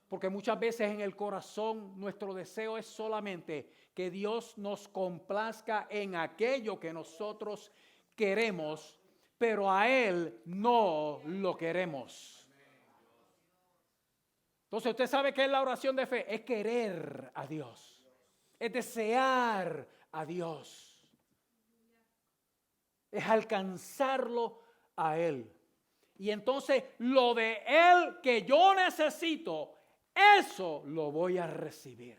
Porque muchas veces en el corazón nuestro deseo es solamente que Dios nos complazca en aquello que nosotros queremos, pero a Él no lo queremos. Entonces usted sabe que es la oración de fe, es querer a Dios, es desear a Dios, es alcanzarlo a Él. Y entonces lo de Él que yo necesito, eso lo voy a recibir.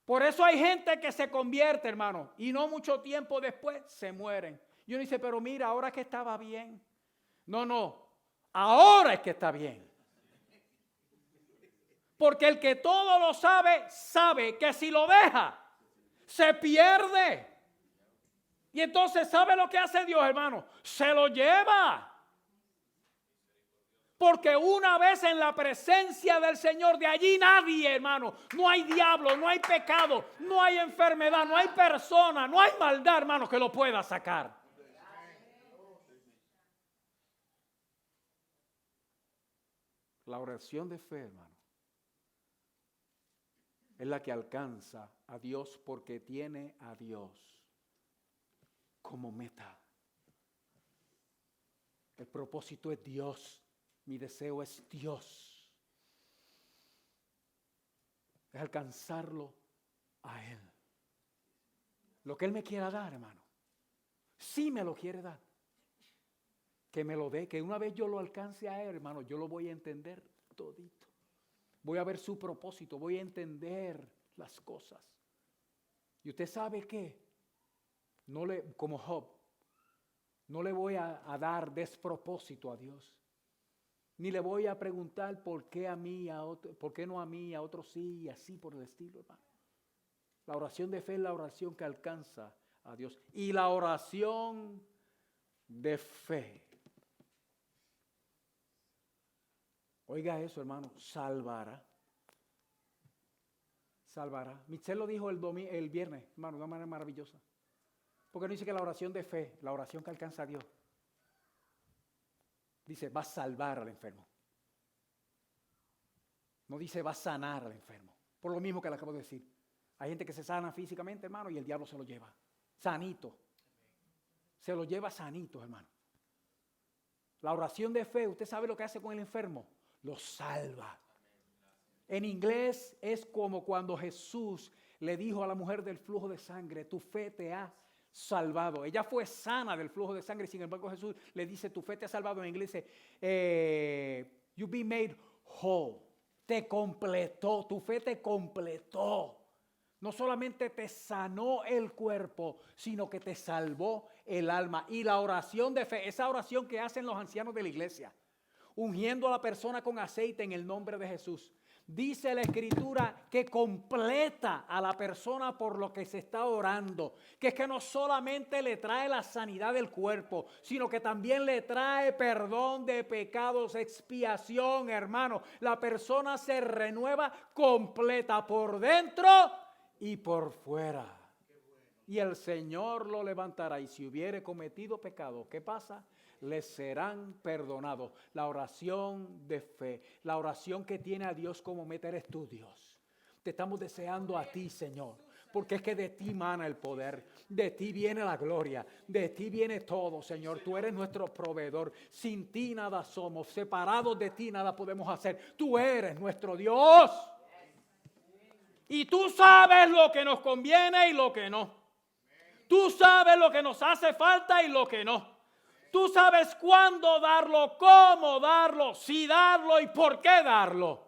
Por eso hay gente que se convierte, hermano, y no mucho tiempo después se mueren. Y uno dice, pero mira, ahora que estaba bien. No, ahora es que está bien. Porque el que todo lo sabe, sabe que si lo deja, se pierde. Y entonces, ¿sabe lo que hace Dios, hermano? Se lo lleva. Porque una vez en la presencia del Señor, de allí nadie, hermano, no hay diablo, no hay pecado, no hay enfermedad, no hay persona, no hay maldad, hermano, que lo pueda sacar. La oración de fe, hermano, es la que alcanza a Dios porque tiene a Dios como meta. El propósito es Dios. Mi deseo es Dios. Es alcanzarlo a Él. Lo que Él me quiera dar, hermano. Si me lo quiere dar. Que me lo dé. Que una vez yo lo alcance a Él, hermano, yo lo voy a entender todito. Voy a ver su propósito. Voy a entender las cosas. Y usted sabe que como Job, no le voy a dar despropósito a Dios. Ni le voy a preguntar por qué a mí, a otro, por qué no a mí, a otros sí, y así por el estilo, hermano. La oración de fe es la oración que alcanza a Dios. Y la oración de fe, oiga eso, hermano, salvará. Salvará. Michelle lo dijo el viernes, hermano, de una manera maravillosa. Porque no dice que la oración de fe, la oración que alcanza a Dios, dice, va a salvar al enfermo. No dice, va a sanar al enfermo. Por lo mismo que le acabo de decir. Hay gente que se sana físicamente, hermano, y el diablo se lo lleva. Sanito. Se lo lleva sanito, hermano. La oración de fe, ¿usted sabe lo que hace con el enfermo? Lo salva. En inglés es como cuando Jesús le dijo a la mujer del flujo de sangre, tu fe te ha salvado. Ella fue sana del flujo de sangre, sin embargo Jesús le dice, tu fe te ha salvado. En inglés dice, you be made whole. Te completó, tu fe te completó. No solamente te sanó el cuerpo, sino que te salvó el alma. Y la oración de fe, esa oración que hacen los ancianos de la iglesia, ungiendo a la persona con aceite en el nombre de Jesús. Dice la Escritura que completa a la persona por lo que se está orando, que es que no solamente le trae la sanidad del cuerpo, sino que también le trae perdón de pecados, expiación, hermano. La persona se renueva completa por dentro y por fuera. Y el Señor lo levantará, y si hubiere cometido pecado, ¿qué pasa? Les serán perdonados. La oración de fe, la oración que tiene a Dios como meta, eres tú, Dios. Te estamos deseando a ti, Señor, porque es que de ti mana el poder, de ti viene la gloria, de ti viene todo, Señor. Tú eres nuestro proveedor. Sin ti nada somos, separados de ti nada podemos hacer. Tú eres nuestro Dios. Y tú sabes lo que nos conviene y lo que no. Tú sabes lo que nos hace falta y lo que no. Tú sabes cuándo darlo, cómo darlo, si darlo y por qué darlo.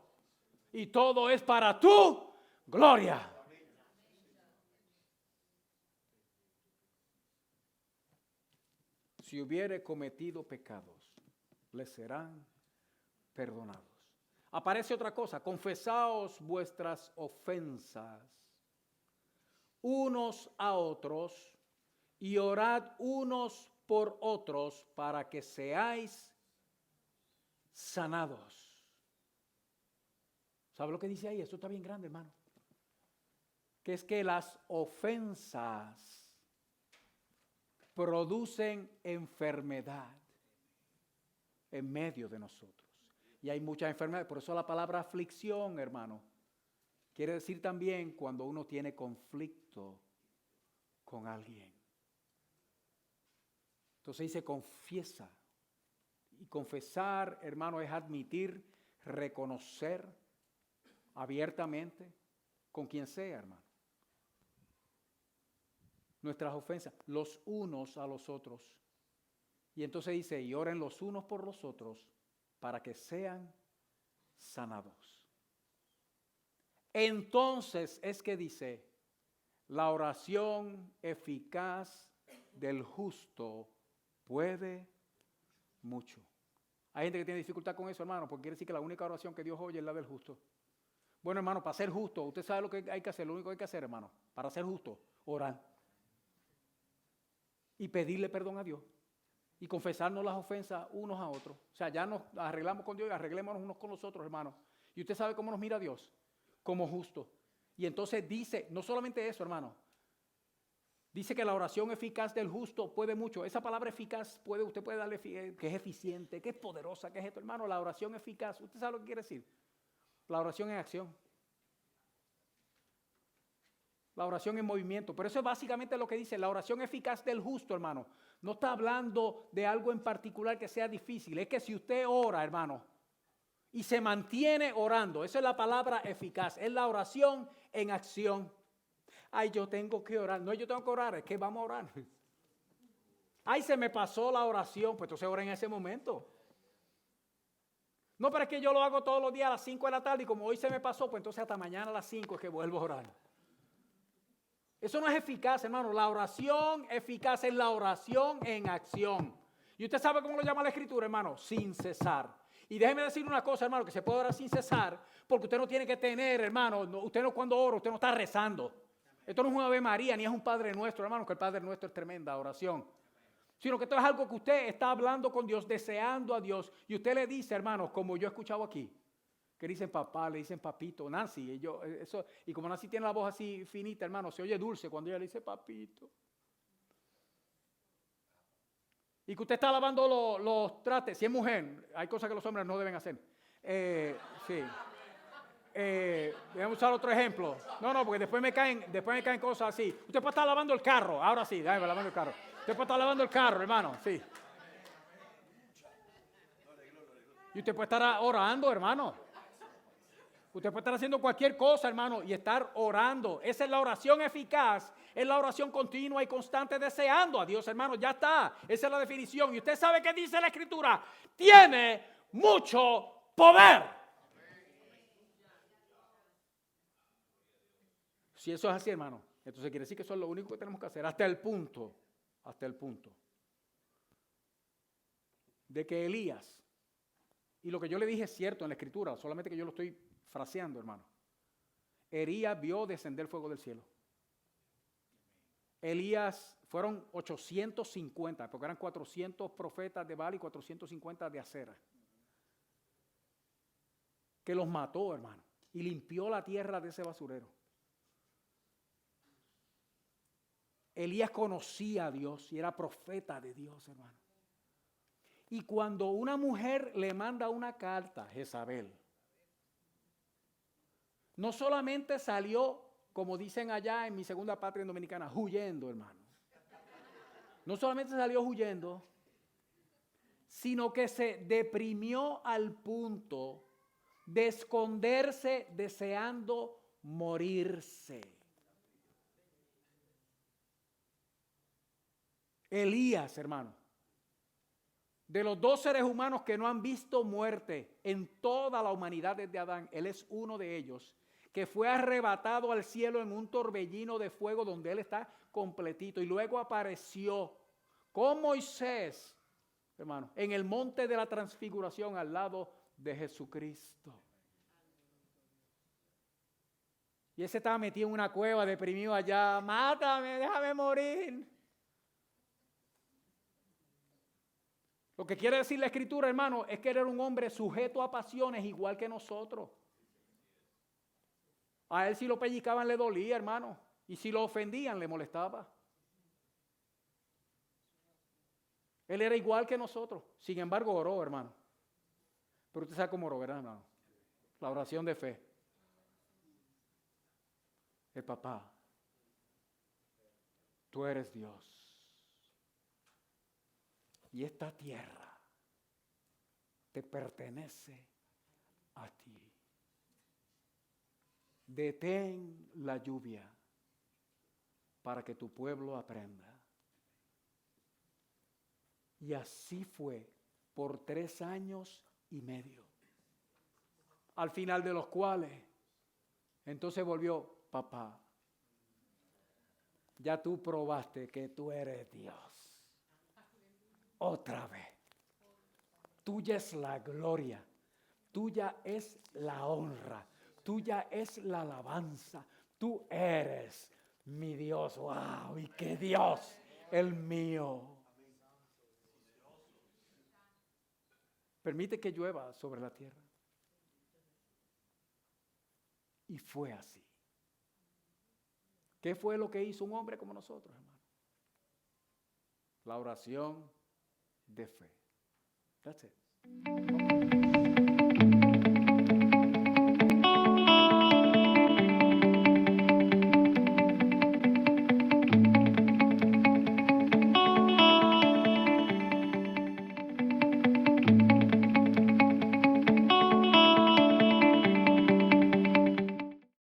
Y todo es para tu gloria. Si hubiere cometido pecados, les serán perdonados. Aparece otra cosa: confesaos vuestras ofensas unos a otros y orad unos por otros para que seáis sanados. ¿Sabe lo que dice ahí? Esto está bien grande, hermano. Que es que las ofensas producen enfermedad en medio de nosotros. Y hay muchas enfermedades. Por eso la palabra aflicción, hermano, quiere decir también cuando uno tiene conflicto con alguien. Entonces dice confiesa. Y confesar, hermano, es admitir, reconocer abiertamente con quien sea, hermano, nuestras ofensas, los unos a los otros. Y entonces dice, y oren los unos por los otros para que sean sanados. Entonces es que dice, la oración eficaz del justo puede mucho. Hay gente que tiene dificultad con eso, hermano, porque quiere decir que la única oración que Dios oye es la del justo. Bueno, hermano, para ser justo, usted sabe lo que hay que hacer, lo único que hay que hacer, hermano, para ser justo, orar. Y pedirle perdón a Dios. Y confesarnos las ofensas unos a otros. O sea, ya nos arreglamos con Dios y arreglémonos unos con los otros, hermano. Y usted sabe cómo nos mira Dios, como justo. Y entonces dice, no solamente eso, hermano. Dice que la oración eficaz del justo puede mucho. Esa palabra eficaz, usted puede darle que es eficiente, que es poderosa, que es esto, hermano. La oración eficaz, ¿usted sabe lo que quiere decir? La oración en acción. La oración en movimiento. Pero eso es básicamente lo que dice la oración eficaz del justo, hermano. No está hablando de algo en particular que sea difícil. Es que si usted ora, hermano, y se mantiene orando, esa es la palabra eficaz. Es la oración en acción. Ay, yo tengo que orar. No, yo tengo que orar, es que vamos a orar. Ay, se me pasó la oración, pues entonces ora en ese momento. No, pero es que yo lo hago todos los días a las 5 de la tarde y como hoy se me pasó, pues entonces hasta mañana a las 5 es que vuelvo a orar. Eso no es eficaz, hermano. La oración eficaz es la oración en acción. Y usted sabe cómo lo llama la Escritura, hermano, sin cesar. Y déjeme decir una cosa, hermano, que se puede orar sin cesar, porque usted no tiene que tener, hermano, usted no cuando ora, usted no está rezando. Esto no es una Ave María, ni es un Padre Nuestro, hermano, que el Padre Nuestro es tremenda oración. Sino que esto es algo que usted está hablando con Dios, deseando a Dios. Y usted le dice, hermano, como yo he escuchado aquí, que dicen papá, le dicen papito, Nancy. Y como Nancy tiene la voz así finita, hermano, se oye dulce cuando ella le dice papito. Y que usted está lavando los trastes. Si es mujer, hay cosas que los hombres no deben hacer. Sí. Déjame usar otro ejemplo. No, porque después me caen cosas así. Usted puede estar lavando el carro. Ahora sí, déjame lavando el carro. Usted puede estar lavando el carro, hermano. Sí. Y usted puede estar orando, hermano. Usted puede estar haciendo cualquier cosa, hermano, y estar orando. Esa es la oración eficaz. Es la oración continua y constante deseando a Dios, hermano. Ya está. Esa es la definición. Y usted sabe qué dice la Escritura. Tiene mucho poder. Si eso es así, hermano, entonces quiere decir que eso es lo único que tenemos que hacer hasta el punto de que Elías, y lo que yo le dije es cierto en la escritura, solamente que yo lo estoy fraseando, hermano. Elías vio descender fuego del cielo. Elías, fueron 850, porque eran 400 profetas de Baal y 450 de Acera, que los mató, hermano, y limpió la tierra de ese basurero. Elías conocía a Dios y era profeta de Dios, hermano. Y cuando una mujer le manda una carta a Jezabel, no solamente salió, como dicen allá en mi segunda patria dominicana, huyendo, hermano. No solamente salió huyendo, sino que se deprimió al punto de esconderse deseando morirse. Elías, hermano, de los 2 seres humanos que no han visto muerte en toda la humanidad desde Adán, él es uno de ellos, que fue arrebatado al cielo en un torbellino de fuego donde él está completito, y luego apareció con Moisés, hermano, en el monte de la transfiguración al lado de Jesucristo. Y ese estaba metido en una cueva, deprimido allá. Mátame, déjame morir. Lo que quiere decir la escritura, hermano, es que era un hombre sujeto a pasiones igual que nosotros. A él si lo pellizcaban le dolía, hermano. Y si lo ofendían le molestaba. Él era igual que nosotros. Sin embargo, oró, hermano. Pero usted sabe cómo oró, ¿verdad, hermano? La oración de fe. El papá, tú eres Dios. Y esta tierra te pertenece a ti. Detén la lluvia para que tu pueblo aprenda. Y así fue por 3 años y medio. Al final de los cuales, entonces volvió, papá, ya tú probaste que tú eres Dios. Otra vez. Tuya es la gloria, tuya es la honra, tuya es la alabanza. Tú eres mi Dios. ¡Wow! Y qué Dios, el mío. Permite que llueva sobre la tierra. Y fue así. ¿Qué fue lo que hizo un hombre como nosotros, hermano? La oración de fe. That's it.